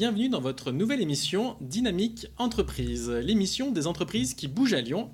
bienvenue dans votre nouvelle émission Dynamique Entreprise, l'émission des entreprises qui bougent à Lyon.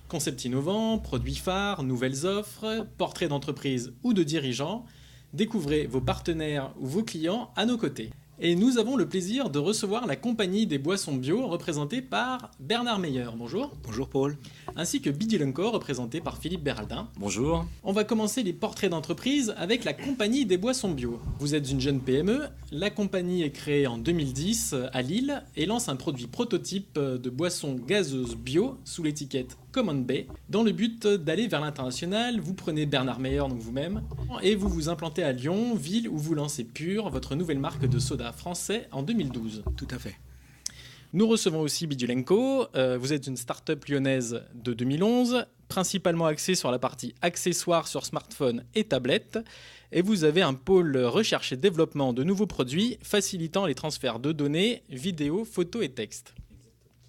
Concepts innovants, produits phares, nouvelles offres, portraits d'entreprise ou de dirigeants, découvrez vos partenaires ou vos clients à nos côtés. Et nous avons le plaisir de recevoir la compagnie des boissons bio représentée par Bernard Meyer. Bonjour. Bonjour Paul. Ainsi que Bidilenco représenté par Philippe Béraldin. Bonjour. On va commencer les portraits d'entreprise avec la compagnie des boissons bio. Vous êtes une jeune PME, la compagnie est créée en 2010 à Lille et lance un produit prototype de boissons gazeuses bio sous l'étiquette Common Bay. Dans le but d'aller vers l'international, vous prenez Bernard Meyer, donc vous-même, et vous vous implantez à Lyon, ville où vous lancez Pure, votre nouvelle marque de soda français en 2012. Tout à fait. Nous recevons aussi Bidilenco. Vous êtes une start-up lyonnaise de 2011, principalement axée sur la partie accessoires sur smartphone et tablette. Et vous avez un pôle recherche et développement de nouveaux produits, facilitant les transferts de données, vidéos, photos et textes.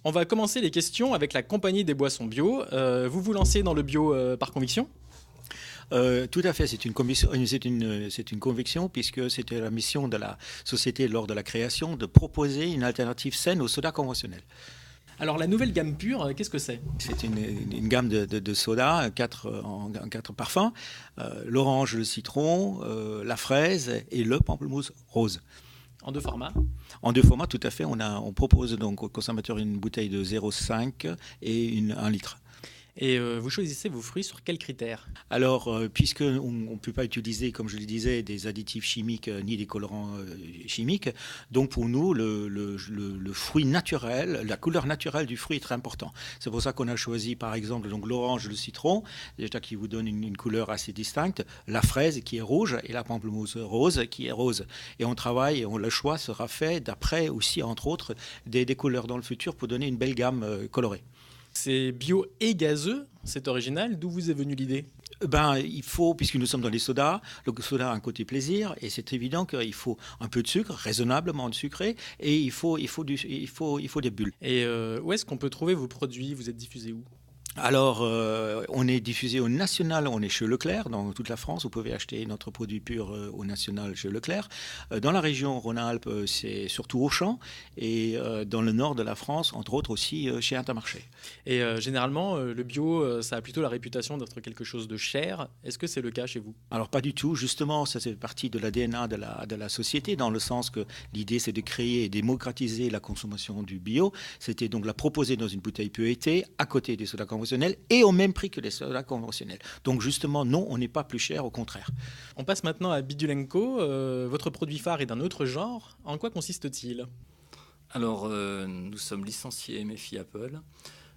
On va commencer les questions avec la compagnie des boissons bio. Vous vous lancez dans le bio par conviction ? Tout à fait, c'est une conviction puisque c'était la mission de la société lors de la création de proposer une alternative saine au soda conventionnel. Alors la nouvelle gamme Pure, qu'est-ce que c'est ? C'est une gamme de soda, quatre parfums, l'orange, le citron, la fraise et le pamplemousse rose. En deux formats ? En deux formats, tout à fait. On propose donc aux consommateurs une bouteille de 0,5 et 1 litre. Et vous choisissez vos fruits sur quels critères ? Alors, puisqu'on ne peut pas utiliser, comme je le disais, des additifs chimiques ni des colorants chimiques, donc pour nous, le fruit naturel, la couleur naturelle du fruit est très important. C'est pour ça qu'on a choisi, par exemple, donc, l'orange, le citron, déjà qui vous donne une couleur assez distincte, la fraise qui est rouge et la pamplemousse rose qui est rose. Et on travaille, le choix sera fait d'après aussi, entre autres, des couleurs dans le futur pour donner une belle gamme colorée. C'est bio et gazeux, c'est original. D'où vous est venue l'idée ? Il faut, puisque nous sommes dans les sodas, le soda a un côté plaisir et c'est évident qu'il faut un peu de sucre, raisonnablement sucré, et il faut des bulles. Et où est-ce qu'on peut trouver vos produits ? Vous êtes diffusés où ? Alors, on est diffusé au national, on est chez Leclerc, dans toute la France. Vous pouvez acheter notre produit Pure au national chez Leclerc. Dans la région Rhône-Alpes, c'est surtout Auchan. Et dans le nord de la France, entre autres aussi chez Intermarché. Et généralement, le bio, ça a plutôt la réputation d'être quelque chose de cher. Est-ce que c'est le cas chez vous ? Alors, pas du tout. Justement, ça fait partie de l'ADN de la société, dans le sens que l'idée, c'est de créer et démocratiser la consommation du bio. C'était donc la proposer dans une bouteille PET, à côté des sodas conventionnels, et au même prix que les sodas conventionnels. Donc justement, non, on n'est pas plus cher, au contraire. On passe maintenant à Bidilenco. Votre produit phare est d'un autre genre. En quoi consiste-t-il ? Alors, nous sommes licenciés MFI Apple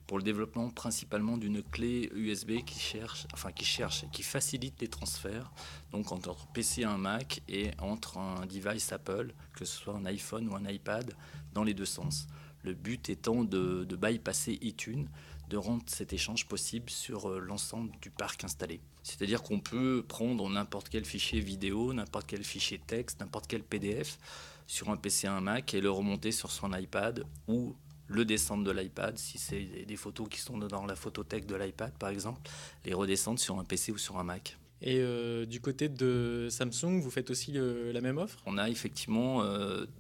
pour le développement principalement d'une clé USB qui facilite les transferts, donc entre PC et un Mac et entre un device Apple, que ce soit un iPhone ou un iPad, dans les deux sens. Le but étant de bypasser iTunes, de rendre cet échange possible sur l'ensemble du parc installé. C'est-à-dire qu'on peut prendre n'importe quel fichier vidéo, n'importe quel fichier texte, n'importe quel PDF sur un PC et un Mac et le remonter sur son iPad ou le descendre de l'iPad, si c'est des photos qui sont dans la photothèque de l'iPad par exemple, les redescendre sur un PC ou sur un Mac. Et du côté de Samsung, vous faites aussi la même offre ? On a effectivement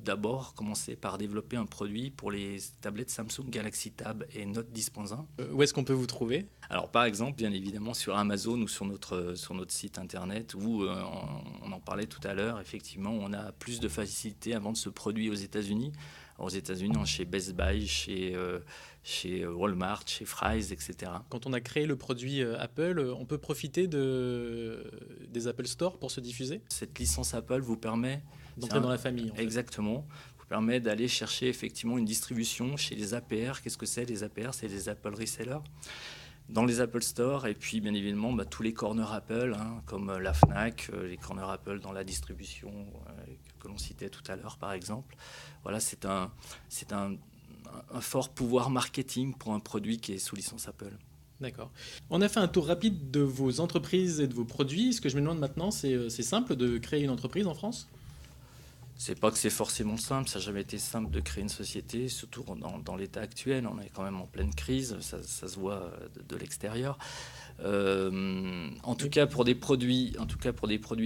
d'abord commencé par développer un produit pour les tablettes Samsung Galaxy Tab et Note 10.1. Où est-ce qu'on peut vous trouver ? Alors par exemple, bien évidemment sur Amazon ou sur notre site internet où on en parlait tout à l'heure, effectivement on a plus de facilité à vendre ce produit aux États-Unis. Aux États-Unis, chez Best Buy, chez Walmart, chez Fry's, etc. Quand on a créé le produit Apple, on peut profiter des Apple Store pour se diffuser ? Cette licence Apple vous permet d'entrer dans la famille. En fait. Exactement. Vous permet d'aller chercher effectivement une distribution chez les APR. Qu'est-ce que c'est les APR ? C'est des Apple Resellers. Dans les Apple Store et puis bien évidemment tous les corners Apple, comme la Fnac, les corners Apple dans la distribution que l'on citait tout à l'heure par exemple. Voilà, c'est un fort pouvoir marketing pour un produit qui est sous licence Apple. D'accord. On a fait un tour rapide de vos entreprises et de vos produits. Ce que je me demande maintenant, c'est simple de créer une entreprise en France ? C'est pas que c'est forcément simple, ça n'a jamais été simple de créer une société, surtout dans l'état actuel, on est quand même en pleine crise, ça se voit de l'extérieur. En tout cas pour des produits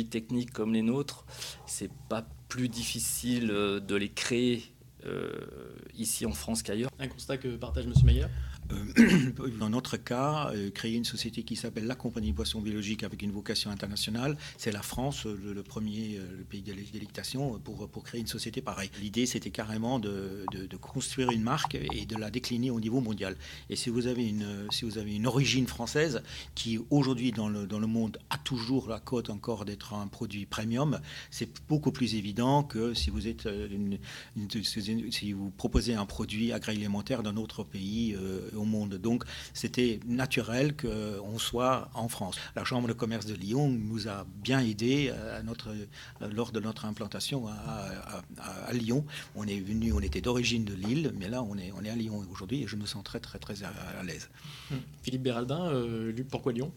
techniques comme les nôtres, c'est pas plus difficile de les créer ici en France qu'ailleurs. Un constat que partage Monsieur Meyer. Dans notre cas, créer une société qui s'appelle la Compagnie Boissons Biologiques avec une vocation internationale, c'est la France, le premier le pays de délectation pour créer une société pareille. L'idée, c'était carrément de construire une marque et de la décliner au niveau mondial. Et si vous avez une origine française qui aujourd'hui dans le monde a toujours la cote encore d'être un produit premium, c'est beaucoup plus évident que si vous êtes si vous proposez un produit agroalimentaire d'un autre pays au monde. Donc, c'était naturel qu'on soit en France. La Chambre de commerce de Lyon nous a bien aidés lors de notre implantation à Lyon. On était d'origine de Lille, mais là, on est à Lyon aujourd'hui et je me sens très, très, très à l'aise. Philippe Béraldin, pourquoi Lyon ?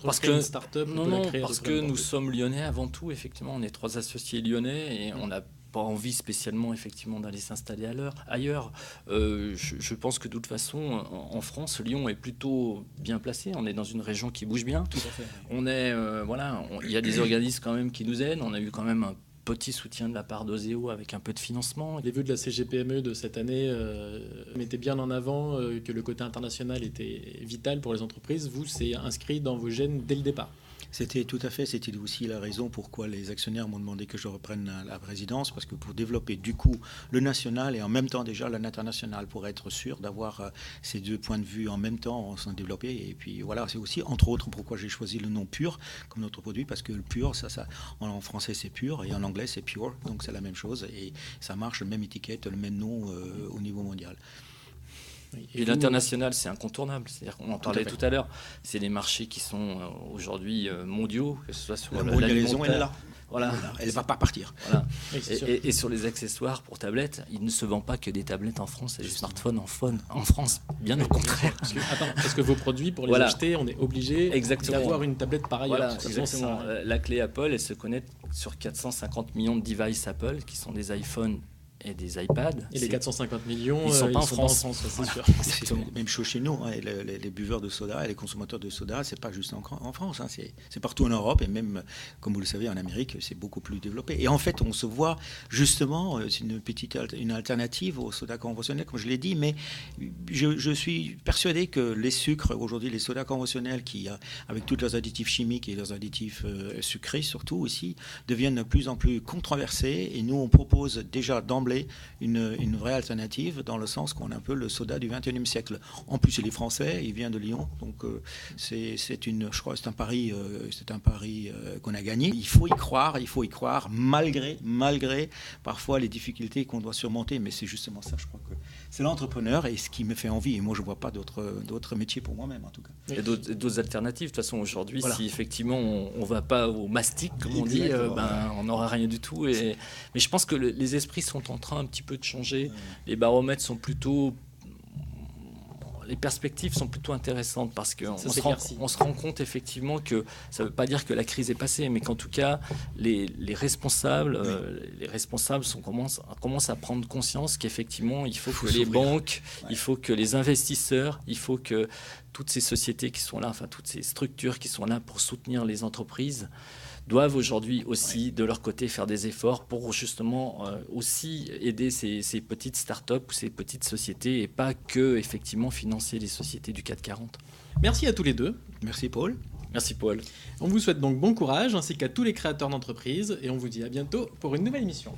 Parce que nous sommes lyonnais avant tout. Effectivement, on est 3 associés lyonnais et on n'a pas envie spécialement effectivement d'aller s'installer ailleurs. Je pense que de toute façon, en France, Lyon est plutôt bien placé. On est dans une région qui bouge bien. Tout à fait. Il y a des organismes quand même qui nous aident. On a eu quand même un petit soutien de la part d'Oseo avec un peu de financement. Les vœux de la CGPME de cette année mettaient bien en avant que le côté international était vital pour les entreprises. Vous, c'est inscrit dans vos gènes dès le départ. C'était aussi la raison pourquoi les actionnaires m'ont demandé que je reprenne la présidence, parce que pour développer du coup le national et en même temps déjà l'international, pour être sûr d'avoir ces 2 points de vue en même temps sans développer. Et puis voilà, c'est aussi entre autres pourquoi j'ai choisi le nom Pur comme notre produit, parce que le Pur, en français c'est Pur et en anglais c'est Pure, donc c'est la même chose et ça marche, même étiquette, le même nom au niveau mondial. Et l'international, c'est incontournable. C'est-à-dire qu'on en parlait tout à l'heure. C'est les marchés qui sont aujourd'hui mondiaux, que ce soit sur la mondialisation, elle est là. Voilà. Elle ne va pas partir. Voilà. Et sur les accessoires pour tablettes, il ne se vend pas que des tablettes en France et des smartphones en France. Bien au contraire. Parce que vos produits, pour les acheter, on est obligé d'avoir une tablette par ailleurs. Voilà, exactement. La clé Apple, elle se connaît sur 450 millions de devices Apple, qui sont des iPhones et des iPads. Et les 450 millions, ils sont pas en France, c'est sûr. C'est la même chose chez nous. Hein. Les buveurs de soda et les consommateurs de soda, c'est pas juste en France. Hein. C'est partout en Europe et même, comme vous le savez, en Amérique, c'est beaucoup plus développé. Et en fait, on se voit justement, c'est une alternative au soda conventionnel, comme je l'ai dit, mais je suis persuadé que les sucres, aujourd'hui, les sodas conventionnels, qui, avec tous leurs additifs chimiques et leurs additifs sucrés surtout aussi, deviennent de plus en plus controversés. Et nous, on propose déjà d'emblée une vraie alternative dans le sens qu'on a un peu le soda du XXIe siècle. En plus, il est français, il vient de Lyon, donc je crois que c'est un pari qu'on a gagné. Il faut y croire malgré parfois les difficultés qu'on doit surmonter, mais c'est justement ça, je crois que c'est l'entrepreneur et ce qui me fait envie. Et moi, je ne vois pas d'autres métiers pour moi-même, en tout cas. Il y a d'autres alternatives. De toute façon, aujourd'hui, si effectivement on ne va pas au mastic, comme on dit, on n'aura rien du tout. Mais je pense que les esprits sont en train un petit peu de changer. Les baromètres sont plutôt... Les perspectives sont plutôt intéressantes parce qu'on se rend compte effectivement que ça ne veut pas dire que la crise est passée, mais qu'en tout cas, les responsables, commencent à prendre conscience qu'effectivement, il faut que les banques, il faut que les investisseurs, il faut que toutes ces sociétés qui sont là, enfin toutes ces structures qui sont là pour soutenir les entreprises, doivent aujourd'hui aussi, de leur côté, faire des efforts pour justement aussi aider ces petites start-up ou ces petites sociétés et pas que, effectivement, financer les sociétés du CAC 40. Merci à tous les deux. Merci Paul. Merci Paul. On vous souhaite donc bon courage ainsi qu'à tous les créateurs d'entreprises et on vous dit à bientôt pour une nouvelle émission.